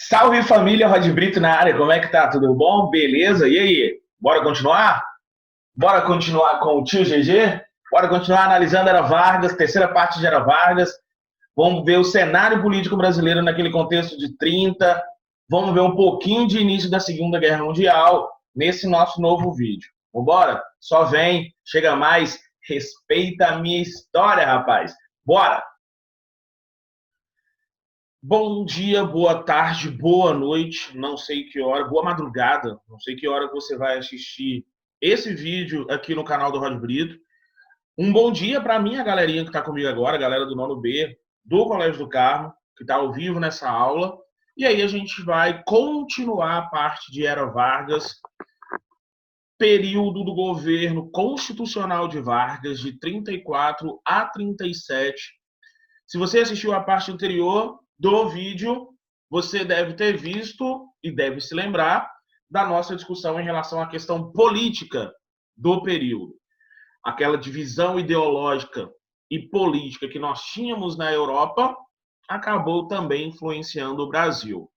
Salve família, Rod Brito na área, como é que tá? Tudo bom? Beleza? E aí? Bora continuar? Bora continuar com o tio GG? Bora continuar analisando Era Vargas, terceira parte de Era Vargas. Vamos ver o cenário político brasileiro naquele contexto de 30. Vamos ver um pouquinho de início da Segunda Guerra Mundial nesse nosso novo vídeo. Vambora? Só vem, chega mais, respeita a minha história, rapaz. Bora! Bom dia, boa tarde, boa noite, não sei que hora, boa madrugada, não sei que hora você vai assistir esse vídeo aqui no canal do Rod Brito. Um bom dia para mim, a galerinha que está comigo agora, a galera do nono B, do Colégio do Carmo, que está ao vivo nessa aula. E aí a gente vai continuar a parte de Era Vargas, período do governo constitucional de Vargas, de 34 a 37. Se você assistiu a parte anterior do vídeo, você deve ter visto e deve se lembrar da nossa discussão em relação à questão política do período. Aquela divisão ideológica e política que nós tínhamos na Europa acabou também influenciando o Brasil.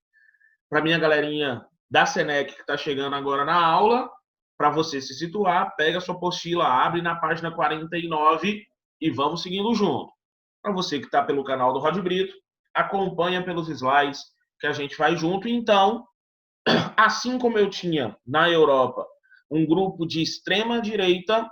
Para minha galerinha da Senec que está chegando agora na aula, para você se situar, pega a sua apostila, abre na página 49 e vamos seguindo junto. Para você que está pelo canal do Rod Brito, acompanha pelos slides que a gente vai junto. Então, assim como eu tinha na Europa um grupo de extrema-direita,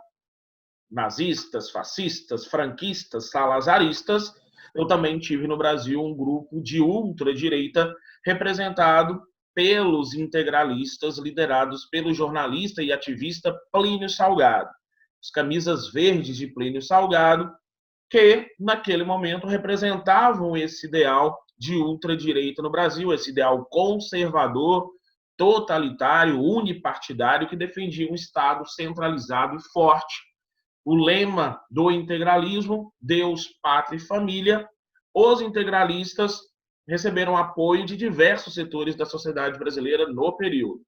nazistas, fascistas, franquistas, salazaristas, eu também tive no Brasil um grupo de ultradireita representado pelos integralistas, liderados pelo jornalista e ativista Plínio Salgado. As camisas verdes de Plínio Salgado, que, naquele momento, representavam esse ideal de ultradireita no Brasil, esse ideal conservador, totalitário, unipartidário, que defendia um Estado centralizado e forte. O lema do integralismo, Deus, Pátria e Família. Os integralistas receberam apoio de diversos setores da sociedade brasileira no período.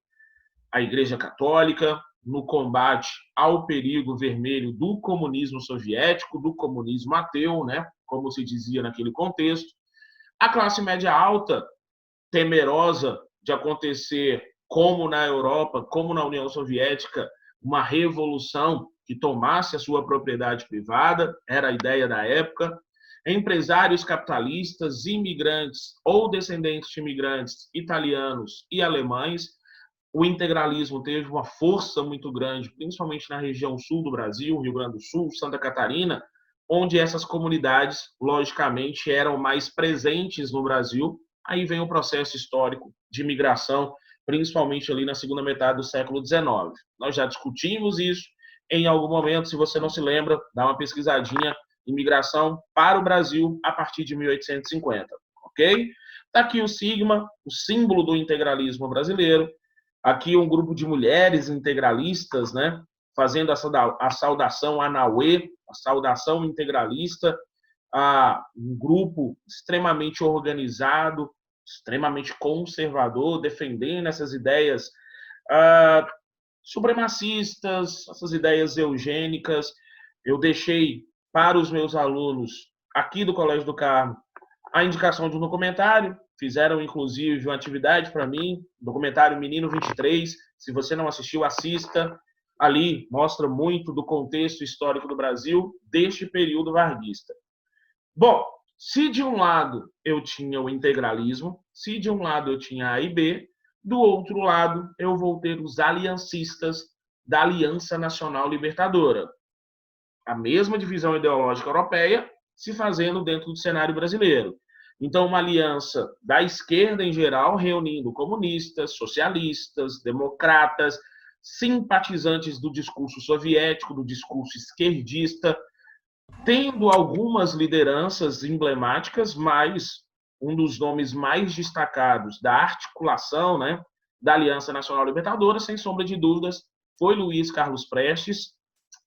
A Igreja Católica, no combate ao perigo vermelho do comunismo soviético, do comunismo ateu, né, como se dizia naquele contexto. A classe média alta, temerosa de acontecer, como na Europa, como na União Soviética, uma revolução que tomasse a sua propriedade privada, era a ideia da época. Empresários capitalistas, imigrantes ou descendentes de imigrantes italianos e alemães. O integralismo teve uma força muito grande, principalmente na região sul do Brasil, Rio Grande do Sul, Santa Catarina, onde essas comunidades, logicamente, eram mais presentes no Brasil. Aí vem o processo histórico de migração, principalmente ali na segunda metade do século XIX. Nós já discutimos isso em algum momento, se você não se lembra, dá uma pesquisadinha, imigração para o Brasil a partir de 1850, ok? Está aqui o sigma, o símbolo do integralismo brasileiro. Aqui um grupo de mulheres integralistas, né, fazendo a saudação Anauê, a saudação integralista, um grupo extremamente organizado, extremamente conservador, defendendo essas ideias supremacistas, essas ideias eugênicas. Eu deixei para os meus alunos aqui do Colégio do Carmo a indicação de um documentário. Fizeram, inclusive, uma atividade para mim, documentário Menino 23. Se você não assistiu, assista. Ali mostra muito do contexto histórico do Brasil deste período varguista. Bom, se de um lado eu tinha o integralismo, se de um lado eu tinha A e B, do outro lado eu vou ter os aliancistas da Aliança Nacional Libertadora. A mesma divisão ideológica europeia se fazendo dentro do cenário brasileiro. Então, uma aliança da esquerda em geral, reunindo comunistas, socialistas, democratas, simpatizantes do discurso soviético, do discurso esquerdista, tendo algumas lideranças emblemáticas, mas um dos nomes mais destacados da articulação, né, da Aliança Nacional Libertadora, sem sombra de dúvidas, foi Luiz Carlos Prestes.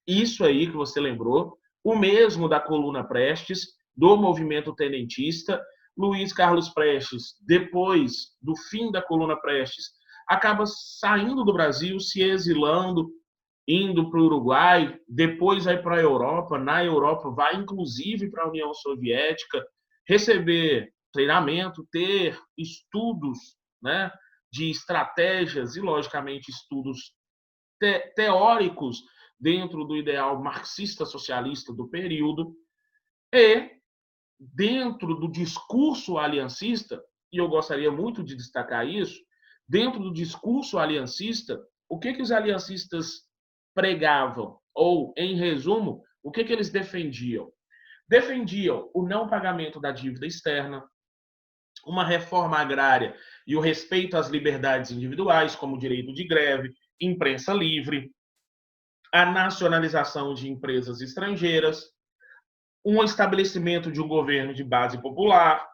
Isso aí que você lembrou, o mesmo da Coluna Prestes, do movimento tenentista. Luiz Carlos Prestes, depois do fim da Coluna Prestes, acaba saindo do Brasil, se exilando, indo para o Uruguai, depois vai para a Europa, na Europa vai inclusive para a União Soviética, receber treinamento, ter estudos, né, de estratégias e, logicamente, estudos teóricos dentro do ideal marxista-socialista do período, e dentro do discurso aliancista, e eu gostaria muito de destacar isso, dentro do discurso aliancista, o que os aliancistas pregavam? Ou, em resumo, o que eles defendiam? Defendiam o não pagamento da dívida externa, uma reforma agrária e o respeito às liberdades individuais, como o direito de greve, imprensa livre, a nacionalização de empresas estrangeiras, um estabelecimento de um governo de base popular.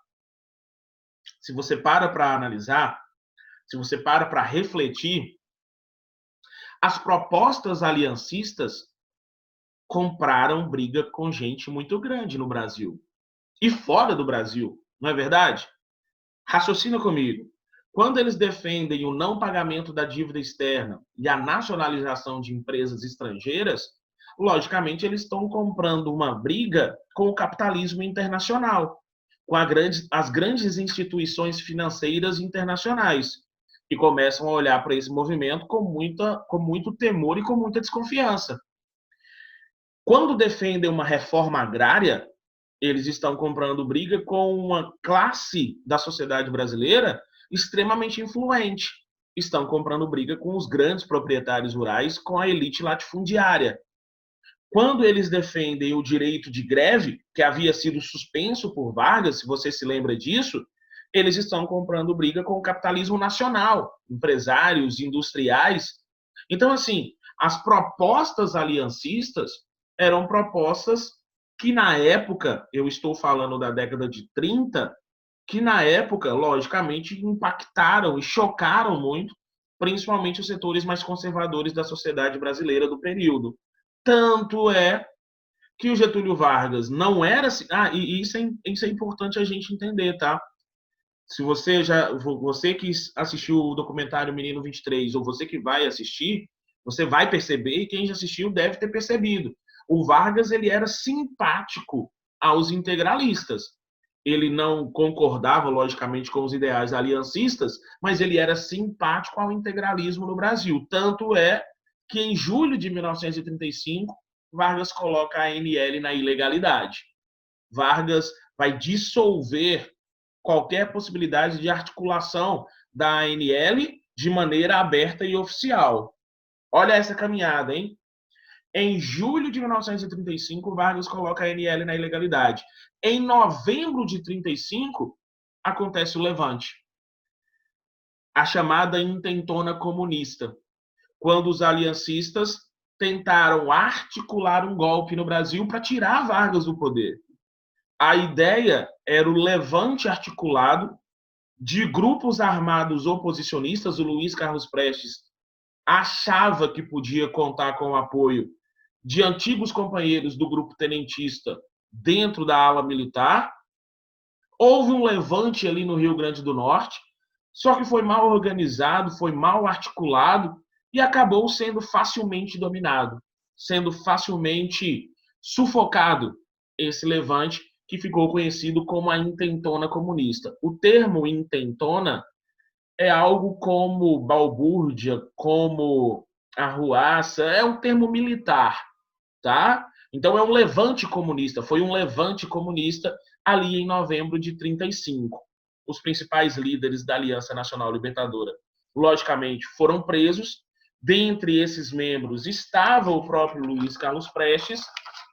Se você para analisar, se você para refletir, as propostas aliancistas compraram briga com gente muito grande no Brasil e fora do Brasil, não é verdade? Raciocina comigo. Quando eles defendem o não pagamento da dívida externa e a nacionalização de empresas estrangeiras, logicamente eles estão comprando uma briga com o capitalismo internacional, com as grandes instituições financeiras internacionais, que começam a olhar para esse movimento com muito temor e com muita desconfiança. Quando defendem uma reforma agrária, eles estão comprando briga com uma classe da sociedade brasileira extremamente influente. Estão comprando briga com os grandes proprietários rurais, com a elite latifundiária. Quando eles defendem o direito de greve, que havia sido suspenso por Vargas, se você se lembra disso, eles estão comprando briga com o capitalismo nacional, empresários, industriais. Então, assim, as propostas aliancistas eram propostas que na época, eu estou falando da década de 30, que na época, logicamente, impactaram e chocaram muito, principalmente os setores mais conservadores da sociedade brasileira do período. Tanto é que o Getúlio Vargas não era assim. E isso é importante a gente entender, tá? Se você que assistiu o documentário Menino 23, ou você que vai assistir, você vai perceber, e quem já assistiu deve ter percebido. O Vargas, ele era simpático aos integralistas. Ele não concordava, logicamente, com os ideais aliancistas, mas ele era simpático ao integralismo no Brasil. Tanto é que, em julho de 1935, Vargas coloca a ANL na ilegalidade. Vargas vai dissolver qualquer possibilidade de articulação da ANL de maneira aberta e oficial. Olha essa caminhada, hein? Em julho de 1935, Vargas coloca a ANL na ilegalidade. Em novembro de 1935, acontece o levante. A chamada intentona comunista, quando os aliancistas tentaram articular um golpe no Brasil para tirar Vargas do poder. A ideia era o levante articulado de grupos armados oposicionistas. O Luiz Carlos Prestes achava que podia contar com o apoio de antigos companheiros do grupo tenentista dentro da ala militar. Houve um levante ali no Rio Grande do Norte, só que foi mal organizado, foi mal articulado e acabou sendo facilmente dominado, sendo facilmente sufocado esse levante, que ficou conhecido como a intentona comunista. O termo intentona é algo como balbúrdia, como arruaça, é um termo militar, tá? Então é um levante comunista, foi um levante comunista ali em novembro de 1935. Os principais líderes da Aliança Nacional Libertadora, logicamente, foram presos. Dentre esses membros estava o próprio Luiz Carlos Prestes,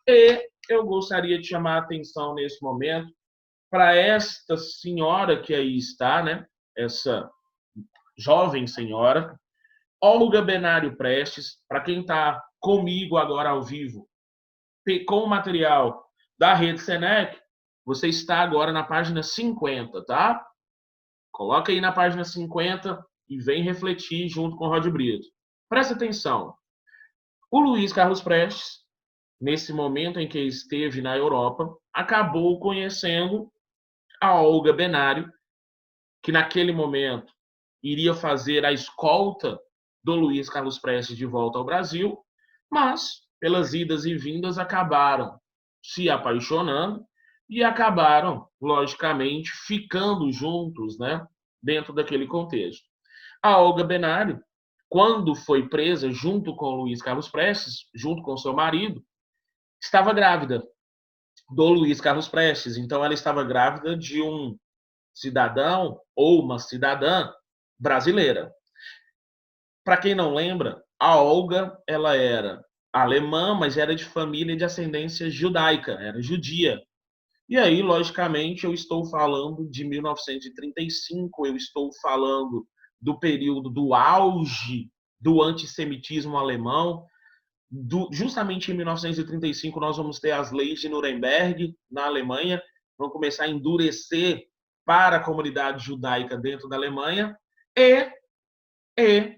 e eu gostaria de chamar a atenção nesse momento para esta senhora que aí está, né? Essa jovem senhora, Olga Benário Prestes. Para quem está comigo agora ao vivo, com o material da Rede Senec, você está agora na página 50, tá? Coloca aí na página 50 e vem refletir junto com o Rod Brito. Presta atenção. O Luiz Carlos Prestes, nesse momento em que esteve na Europa, acabou conhecendo a Olga Benário, que naquele momento iria fazer a escolta do Luiz Carlos Prestes de volta ao Brasil, mas, pelas idas e vindas, acabaram se apaixonando e acabaram, logicamente, ficando juntos, né, dentro daquele contexto. A Olga Benário, quando foi presa junto com o Luiz Carlos Prestes, junto com seu marido, estava grávida do Luiz Carlos Prestes. Então, ela estava grávida de um cidadão ou uma cidadã brasileira. Para quem não lembra, a Olga, ela era alemã, mas era de família de ascendência judaica, era judia. E aí, logicamente, eu estou falando de 1935, eu estou falando do período do auge do antissemitismo alemão. Justamente em 1935, nós vamos ter as leis de Nuremberg, na Alemanha, vão começar a endurecer para a comunidade judaica dentro da Alemanha, e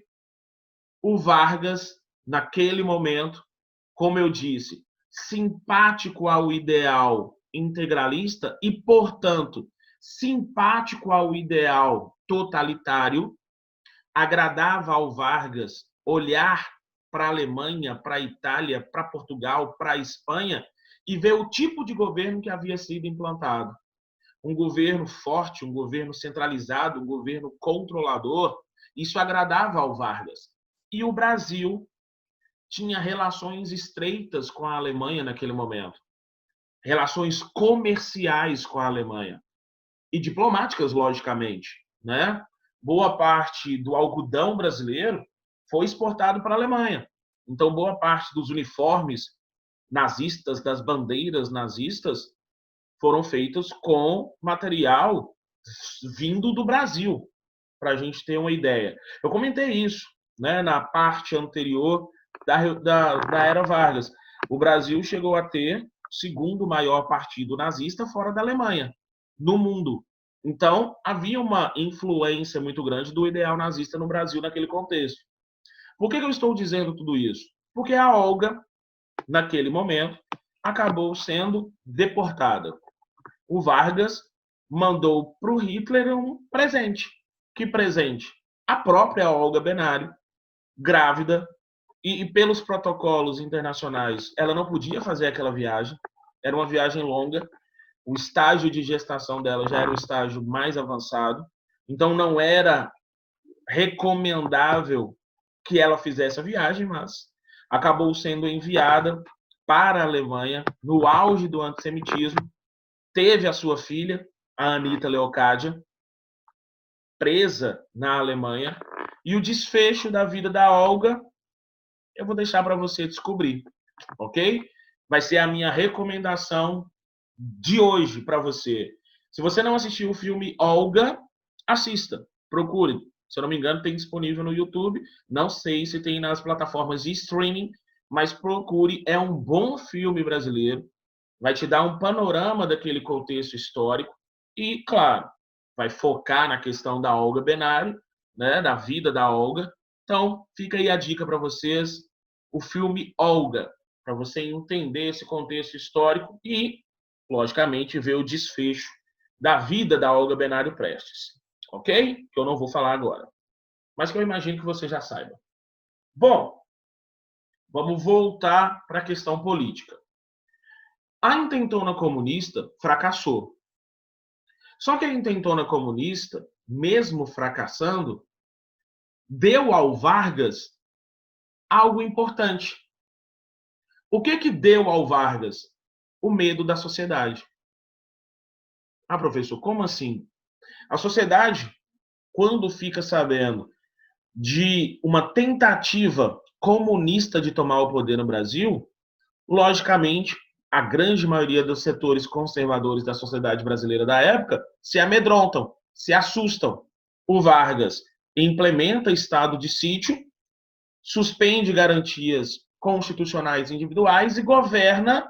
o Vargas, naquele momento, como eu disse, simpático ao ideal integralista e, portanto, simpático ao ideal totalitário, agradava ao Vargas olhar para a Alemanha, para a Itália, para Portugal, para a Espanha e ver o tipo de governo que havia sido implantado. Um governo forte, um governo centralizado, um governo controlador. Isso agradava ao Vargas. E o Brasil tinha relações estreitas com a Alemanha naquele momento. Relações comerciais com a Alemanha. E diplomáticas, logicamente, né? Boa parte do algodão brasileiro foi exportado para a Alemanha. Então, boa parte dos uniformes nazistas, das bandeiras nazistas, foram feitos com material vindo do Brasil, para a gente ter uma ideia. Eu comentei isso, né, na parte anterior da Era Vargas. O Brasil chegou a ter o segundo maior partido nazista fora da Alemanha, no mundo. Então, havia uma influência muito grande do ideal nazista no Brasil naquele contexto. Por que eu estou dizendo tudo isso? Porque a Olga, naquele momento, acabou sendo deportada. O Vargas mandou para o Hitler um presente. Que presente? A própria Olga Benário, grávida, e pelos protocolos internacionais, ela não podia fazer aquela viagem. Era uma viagem longa. O estágio de gestação dela já era o estágio mais avançado. Então, não era recomendável que ela fizesse a viagem, mas acabou sendo enviada para a Alemanha no auge do antissemitismo. Teve a sua filha, a Anita Leocádia, presa na Alemanha. E o desfecho da vida da Olga, eu vou deixar para você descobrir, ok? Vai ser a minha recomendação de hoje para você. Se você não assistiu o filme Olga, assista, procure. Se eu não me engano, tem disponível no YouTube. Não sei se tem nas plataformas de streaming, mas procure. É um bom filme brasileiro. Vai te dar um panorama daquele contexto histórico e, claro, vai focar na questão da Olga Benário, né, da vida da Olga. Então, fica aí a dica para vocês, o filme Olga, para você entender esse contexto histórico e, logicamente, ver o desfecho da vida da Olga Benário Prestes. Ok? Que eu não vou falar agora. Mas que eu imagino que você já saiba. Bom, vamos voltar para a questão política. A intentona comunista fracassou. Só que a intentona comunista, mesmo fracassando, deu ao Vargas algo importante. O que deu ao Vargas? O medo da sociedade. Ah, professor, como assim? A sociedade, quando fica sabendo de uma tentativa comunista de tomar o poder no Brasil, logicamente, a grande maioria dos setores conservadores da sociedade brasileira da época se amedrontam, se assustam. O Vargas implementa estado de sítio, suspende garantias constitucionais individuais e governa,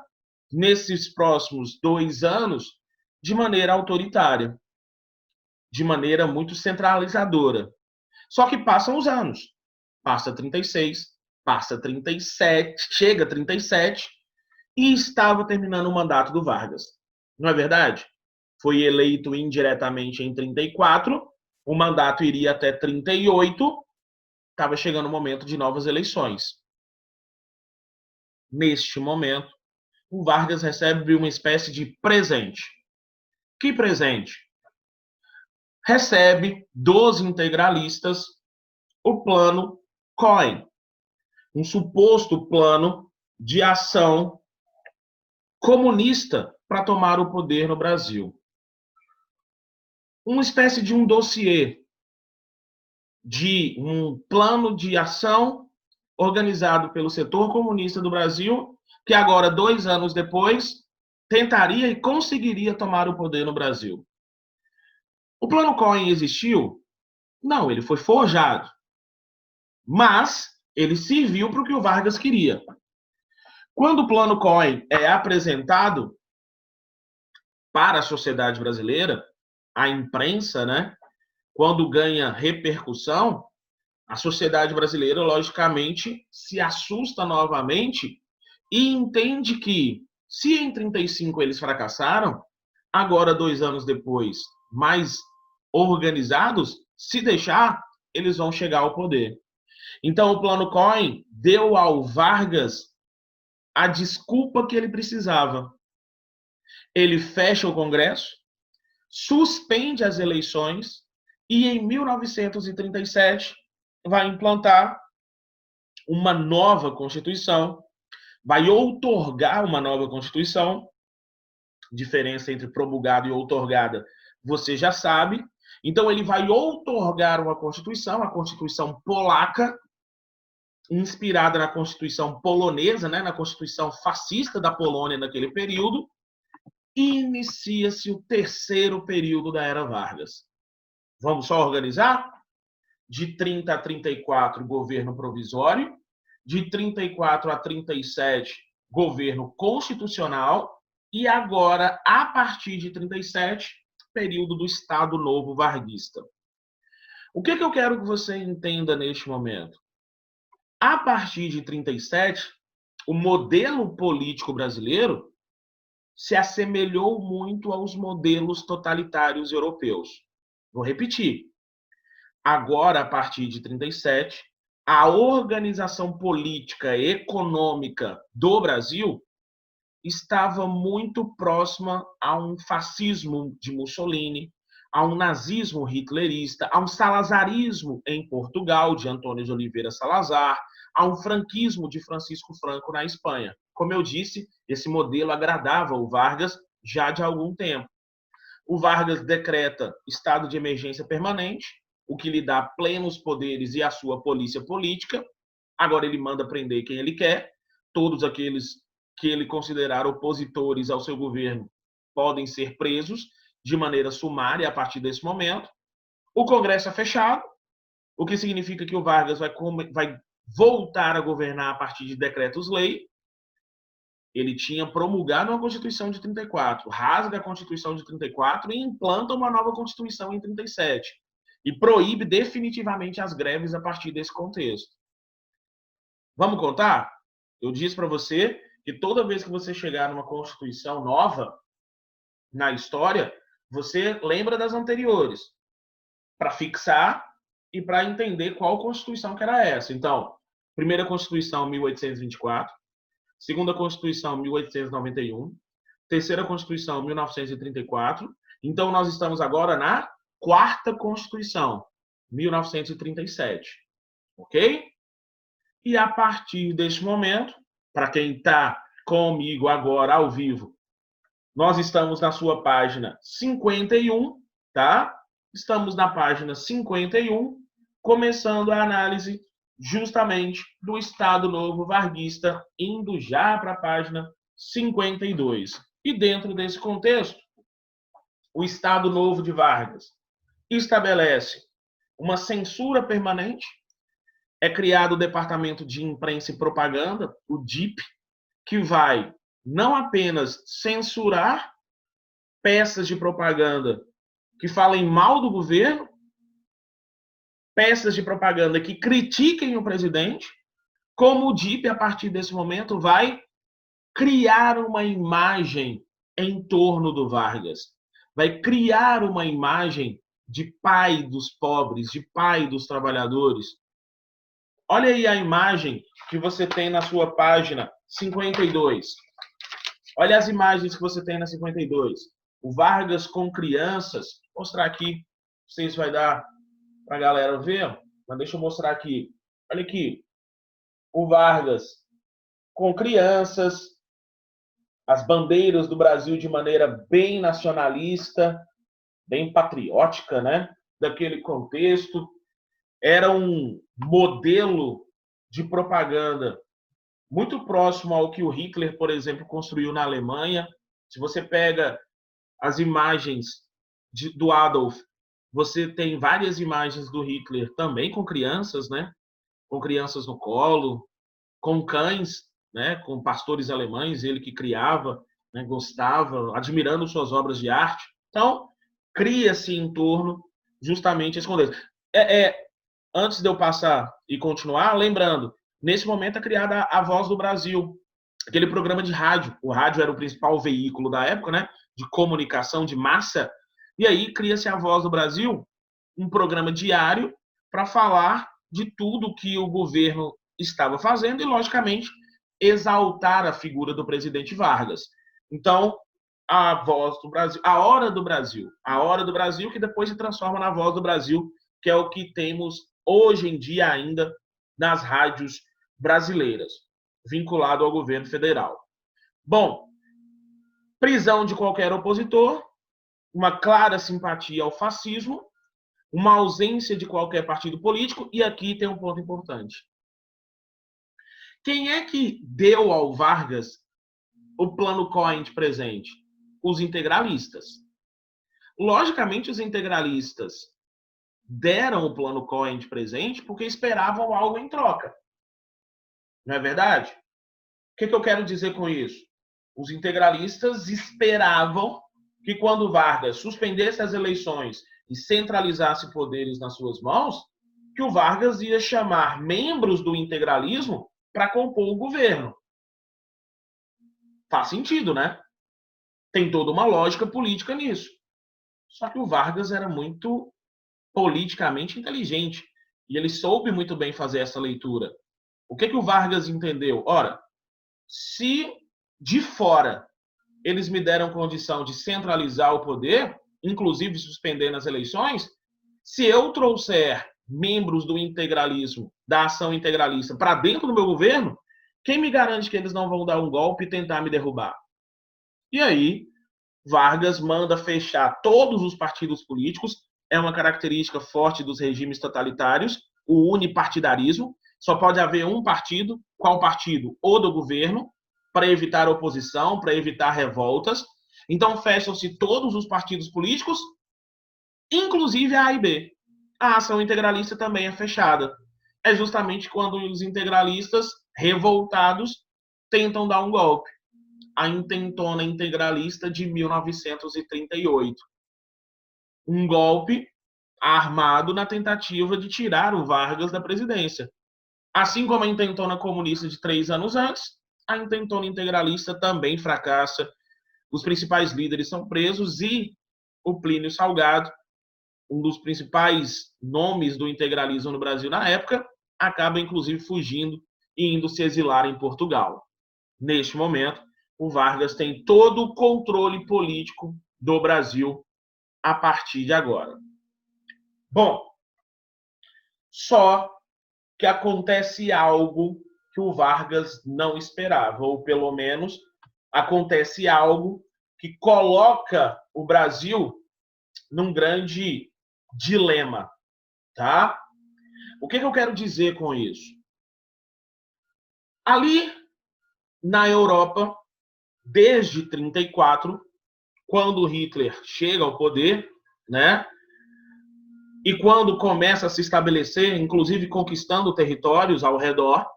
nesses próximos 2 anos, de maneira autoritária, de maneira muito centralizadora. Só que passam os anos. Passa 36, passa 37, chega 37, e estava terminando o mandato do Vargas. Não é verdade? Foi eleito indiretamente em 34, O mandato iria até 38, estava chegando o momento de novas eleições. Neste momento, o Vargas recebe uma espécie de presente. Que presente? Recebe dos integralistas o plano Cohen, um suposto plano de ação comunista para tomar o poder no Brasil. Uma espécie de um dossiê, de um plano de ação organizado pelo setor comunista do Brasil, que agora, 2 anos depois, tentaria e conseguiria tomar o poder no Brasil. O plano Cohen existiu? Não, ele foi forjado. Mas ele serviu para o que o Vargas queria. Quando o plano Cohen é apresentado para a sociedade brasileira, a imprensa, né, quando ganha repercussão, a sociedade brasileira, logicamente, se assusta novamente e entende que, se em 35 eles fracassaram, agora, 2 anos depois, mais organizados, se deixar, eles vão chegar ao poder. Então, o plano Cohen deu ao Vargas a desculpa que ele precisava. Ele fecha o Congresso, suspende as eleições e, em 1937, vai implantar uma nova Constituição, vai outorgar uma nova Constituição. Diferença entre promulgado e outorgada, você já sabe. Então, ele vai outorgar uma Constituição, a Constituição polaca, inspirada na Constituição polonesa, né, na Constituição fascista da Polônia naquele período, e inicia-se o terceiro período da Era Vargas. Vamos só organizar? De 30 a 34, governo provisório. De 34 a 37, governo constitucional. E agora, a partir de 37, período do Estado Novo Varguista. O que eu quero que você entenda neste momento? A partir de 37, o modelo político brasileiro se assemelhou muito aos modelos totalitários europeus. Vou repetir. Agora, a partir de 37, a organização política e econômica do Brasil estava muito próxima a um fascismo de Mussolini, a um nazismo hitlerista, a um salazarismo em Portugal, de Antônio de Oliveira Salazar, a um franquismo de Francisco Franco na Espanha. Como eu disse, esse modelo agradava o Vargas já de algum tempo. O Vargas decreta estado de emergência permanente, o que lhe dá plenos poderes e a sua polícia política. Agora ele manda prender quem ele quer. Todos aqueles que ele considerar opositores ao seu governo podem ser presos de maneira sumária a partir desse momento. O Congresso é fechado, o que significa que o Vargas vai voltar a governar a partir de decretos-lei. Ele tinha promulgado uma Constituição de 34, rasga a Constituição de 34 e implanta uma nova Constituição em 37. E proíbe definitivamente as greves a partir desse contexto. Vamos contar? Eu disse para você que toda vez que você chegar numa Constituição nova na história, você lembra das anteriores, para fixar e para entender qual Constituição que era essa. Então, primeira Constituição, 1824, segunda Constituição, 1891, terceira Constituição, 1934. Então, nós estamos agora na quarta Constituição, 1937. Ok? E a partir deste momento, para quem está comigo agora ao vivo, nós estamos na sua página 51, tá? Estamos na página 51, começando a análise justamente do Estado Novo Varguista, indo já para a página 52. E dentro desse contexto, o Estado Novo de Vargas estabelece uma censura permanente, é criado o Departamento de Imprensa e Propaganda, o DIP, que vai não apenas censurar peças de propaganda que falem mal do governo, peças de propaganda que critiquem o presidente, como o DIP, a partir desse momento, vai criar uma imagem em torno do Vargas. Vai criar uma imagem de pai dos pobres, de pai dos trabalhadores. Olha aí a imagem que você tem na sua página 52. Olha as imagens que você tem na 52. O Vargas com crianças. Vou mostrar aqui. Não sei se vai dar para a galera ver, mas deixa eu mostrar aqui. Olha aqui. O Vargas com crianças, as bandeiras do Brasil de maneira bem nacionalista, bem patriótica, né? Daquele contexto. Era um modelo de propaganda muito próximo ao que o Hitler, por exemplo, construiu na Alemanha. Se você pega as imagens do Adolf, você tem várias imagens do Hitler também com crianças, né? Com crianças no colo, com cães, né? Com pastores alemães, ele que criava, né? Gostava, admirando suas obras de arte. Então, cria-se em torno justamente esse contexto. Antes de eu passar e continuar, lembrando, nesse momento é criada a Voz do Brasil, aquele programa de rádio. O rádio era o principal veículo da época, né? De comunicação de massa. E aí cria-se a Voz do Brasil, um programa diário para falar de tudo que o governo estava fazendo e, logicamente, exaltar a figura do presidente Vargas. Então, a Voz do Brasil, a Hora do Brasil, que depois se transforma na Voz do Brasil, que é o que temos hoje em dia ainda nas rádios brasileiras, vinculado ao governo federal. Bom, prisão de qualquer opositor, uma clara simpatia ao fascismo, uma ausência de qualquer partido político, e aqui tem um ponto importante. Quem é que deu ao Vargas o plano Cohen de presente? Os integralistas. Logicamente, os integralistas deram o plano Cohen de presente porque esperavam algo em troca. Não é verdade? O que eu quero dizer com isso? Os integralistas esperavam que quando Vargas suspendesse as eleições e centralizasse poderes nas suas mãos, que o Vargas ia chamar membros do integralismo para compor o governo. Faz sentido, né? Tem toda uma lógica política nisso. Só que o Vargas era muito politicamente inteligente e ele soube muito bem fazer essa leitura. O que o Vargas entendeu? Ora, se de fora eles me deram condição de centralizar o poder, inclusive suspendendo as eleições, se eu trouxer membros do integralismo, da ação integralista, para dentro do meu governo, quem me garante que eles não vão dar um golpe e tentar me derrubar? E aí, Vargas manda fechar todos os partidos políticos, é uma característica forte dos regimes totalitários, o unipartidarismo, só pode haver um partido, qual partido? O do governo, para evitar oposição, para evitar revoltas. Então fecham-se todos os partidos políticos, inclusive a A e B. A ação integralista também é fechada. É justamente quando os integralistas, revoltados, tentam dar um golpe. A intentona integralista de 1938. Um golpe armado na tentativa de tirar o Vargas da presidência. Assim como a intentona comunista de 3 anos antes, a intentona integralista também fracassa. Os principais líderes são presos e o Plínio Salgado, um dos principais nomes do integralismo no Brasil na época, acaba inclusive fugindo e indo se exilar em Portugal. Neste momento, o Vargas tem todo o controle político do Brasil a partir de agora. Bom, só que acontece algo que o Vargas não esperava, ou pelo menos acontece algo que coloca o Brasil num grande dilema, tá? O que eu quero dizer com isso? Ali na Europa, desde 1934, quando Hitler chega ao poder, né? E quando começa a se estabelecer, inclusive conquistando territórios ao redor,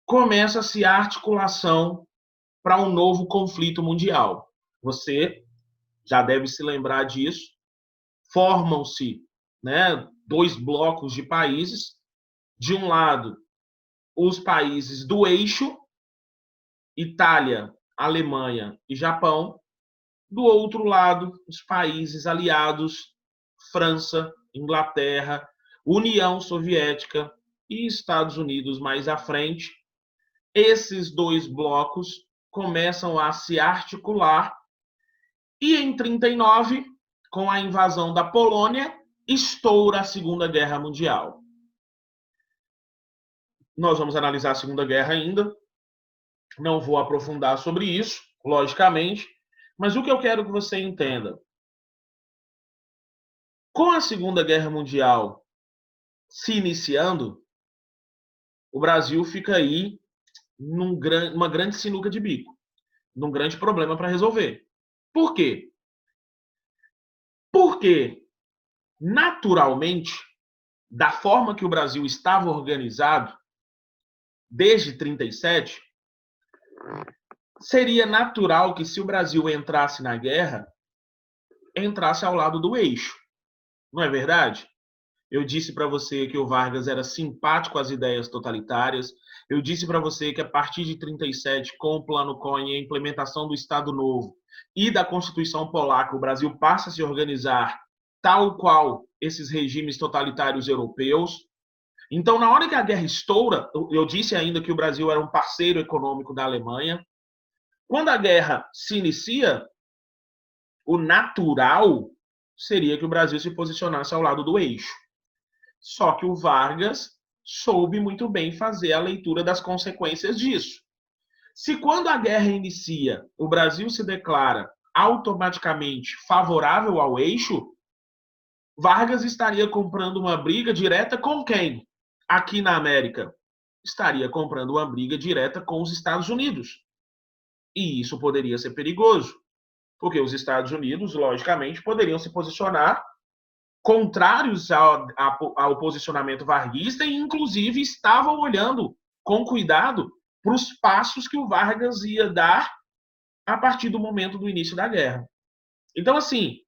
começa-se a articulação para um novo conflito mundial. Você já deve se lembrar disso. Formam-se, né, 2 blocos de países. De um lado, os países do eixo, Itália, Alemanha e Japão. Do outro lado, os países aliados, França, Inglaterra, União Soviética e Estados Unidos mais à frente. Esses dois blocos começam a se articular e em 1939, com a invasão da Polônia, estoura a Segunda Guerra Mundial. Nós vamos analisar a Segunda Guerra ainda, não vou aprofundar sobre isso, logicamente, mas o que eu quero que você entenda, com a Segunda Guerra Mundial se iniciando, o Brasil fica aí numa grande sinuca de bico, num grande problema para resolver. Por quê? Porque, naturalmente, da forma que o Brasil estava organizado, desde 37, seria natural que, se o Brasil entrasse na guerra, entrasse ao lado do eixo. Não é verdade? Eu disse para você que o Vargas era simpático às ideias totalitárias. Eu disse para você que, a partir de 37, com o Plano Cohen e a implementação do Estado Novo e da Constituição Polaca, o Brasil passa a se organizar tal qual esses regimes totalitários europeus. Então, na hora que a guerra estoura, eu disse ainda que o Brasil era um parceiro econômico da Alemanha. Quando a guerra se inicia, o natural seria que o Brasil se posicionasse ao lado do eixo. Só que o Vargas soube muito bem fazer a leitura das consequências disso. Se, quando a guerra inicia, o Brasil se declara automaticamente favorável ao eixo, Vargas estaria comprando uma briga direta com quem? Aqui na América, estaria comprando uma briga direta com os Estados Unidos. E isso poderia ser perigoso, porque os Estados Unidos, logicamente, poderiam se posicionar contrários ao posicionamento varguista e, inclusive, estavam olhando com cuidado para os passos que o Vargas ia dar a partir do momento do início da guerra. Então, assim,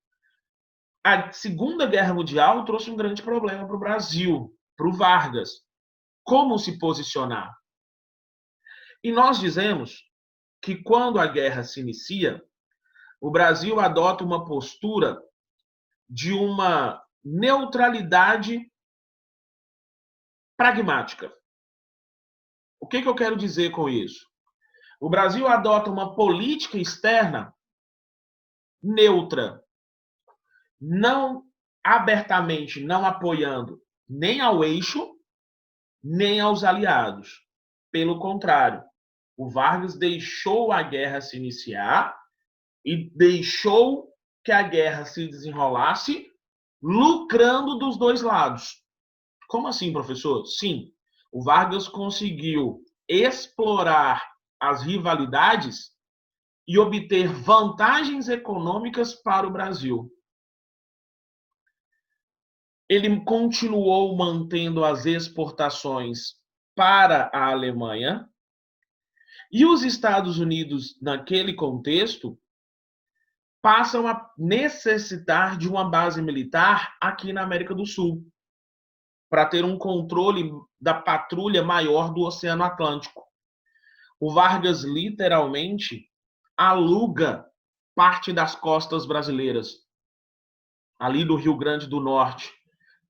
a Segunda Guerra Mundial trouxe um grande problema para o Brasil, para o Vargas. Como se posicionar? E nós dizemos que, quando a guerra se inicia, o Brasil adota uma postura de uma neutralidade pragmática. O que eu quero dizer com isso? O Brasil adota uma política externa neutra, não abertamente não apoiando nem ao eixo, nem aos aliados. Pelo contrário, o Vargas deixou a guerra se iniciar e deixou que a guerra se desenrolasse, lucrando dos dois lados. Como assim, professor? Sim, o Vargas conseguiu explorar as rivalidades e obter vantagens econômicas para o Brasil. Ele continuou mantendo as exportações para a Alemanha e os Estados Unidos, naquele contexto, passam a necessitar de uma base militar aqui na América do Sul, para ter um controle da patrulha maior do Oceano Atlântico. O Vargas, literalmente, aluga parte das costas brasileiras, ali do Rio Grande do Norte,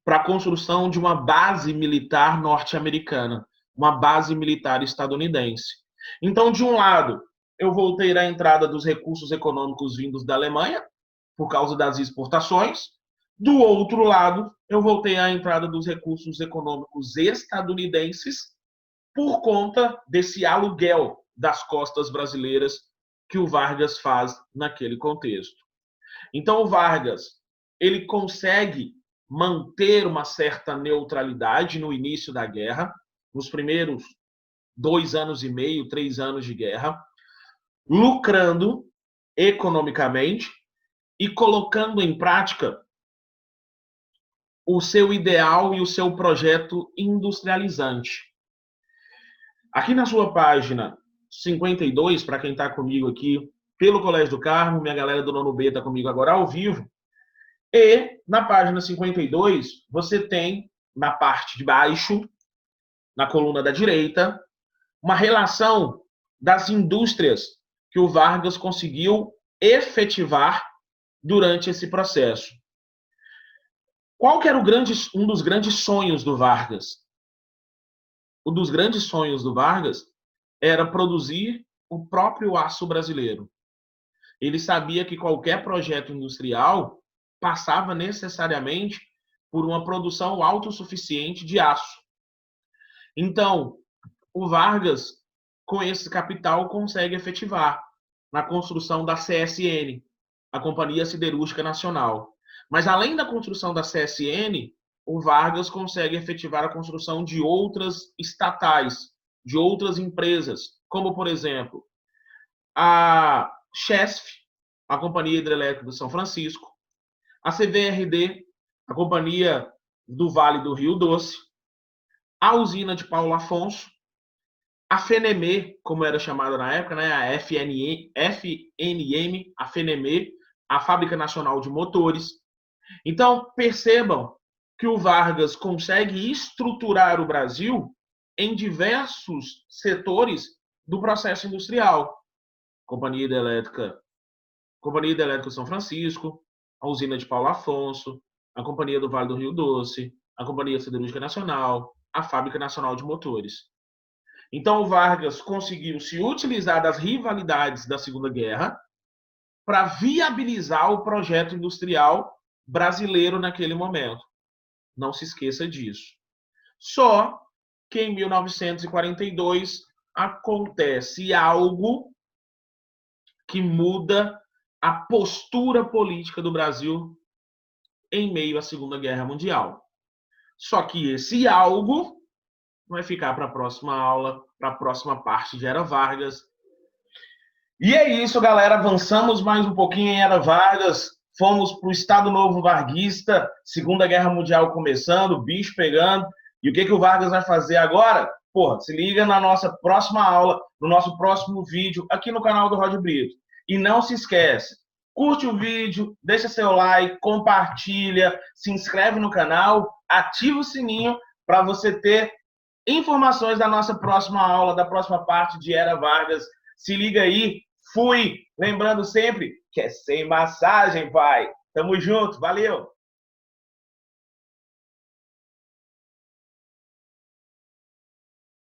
para a construção de uma base militar norte-americana, uma base militar estadunidense. Então, de um lado, eu vou ter a entrada dos recursos econômicos vindos da Alemanha, por causa das exportações. Do outro lado, eu vou ter a entrada dos recursos econômicos estadunidenses, por conta desse aluguel das costas brasileiras que o Vargas faz naquele contexto. Então, o Vargas, ele consegue manter uma certa neutralidade no início da guerra, nos primeiros 2 anos e meio, 3 anos de guerra, lucrando economicamente e colocando em prática o seu ideal e o seu projeto industrializante. Aqui na sua página 52, para quem está comigo aqui pelo Colégio do Carmo, minha galera do Nono B está comigo agora ao vivo, e na página 52 você tem, na parte de baixo, na coluna da direita, uma relação das indústrias que o Vargas conseguiu efetivar durante esse processo. Qual que era um dos grandes sonhos do Vargas? Um dos grandes sonhos do Vargas era produzir o próprio aço brasileiro. Ele sabia que qualquer projeto industrial passava necessariamente por uma produção autossuficiente de aço. Então, o Vargas, com esse capital, consegue efetivar na construção da CSN, a Companhia Siderúrgica Nacional. Mas, além da construção da CSN, o Vargas consegue efetivar a construção de outras estatais, de outras empresas, como, por exemplo, a Chesf, a Companhia Hidrelétrica do São Francisco, a CVRD, a Companhia do Vale do Rio Doce, a usina de Paulo Afonso, a FENEME, como era chamada na época, né, a FNM, a FENEME, a Fábrica Nacional de Motores. Então, percebam que o Vargas consegue estruturar o Brasil em diversos setores do processo industrial. Companhia Hidrelétrica São Francisco, a usina de Paulo Afonso, a Companhia do Vale do Rio Doce, a Companhia Siderúrgica Nacional, a Fábrica Nacional de Motores. Então, o Vargas conseguiu se utilizar das rivalidades da Segunda Guerra para viabilizar o projeto industrial brasileiro naquele momento. Não se esqueça disso. Só que em 1942 acontece algo que muda a postura política do Brasil em meio à Segunda Guerra Mundial. Só que esse algo vai ficar para a próxima aula, para a próxima parte de Era Vargas. E é isso, galera. Avançamos mais um pouquinho em Era Vargas. Fomos para o Estado Novo Varguista, Segunda Guerra Mundial começando, bicho pegando. E o que o Vargas vai fazer agora? Porra, se liga na nossa próxima aula, no nosso próximo vídeo, aqui no canal do Rod Brito. E não se esquece, curte o vídeo, deixa seu like, compartilha, se inscreve no canal, ativa o sininho para você ter informações da nossa próxima aula, da próxima parte de Era Vargas. Se liga aí, fui! Lembrando sempre que é sem massagem, pai. Tamo junto, valeu!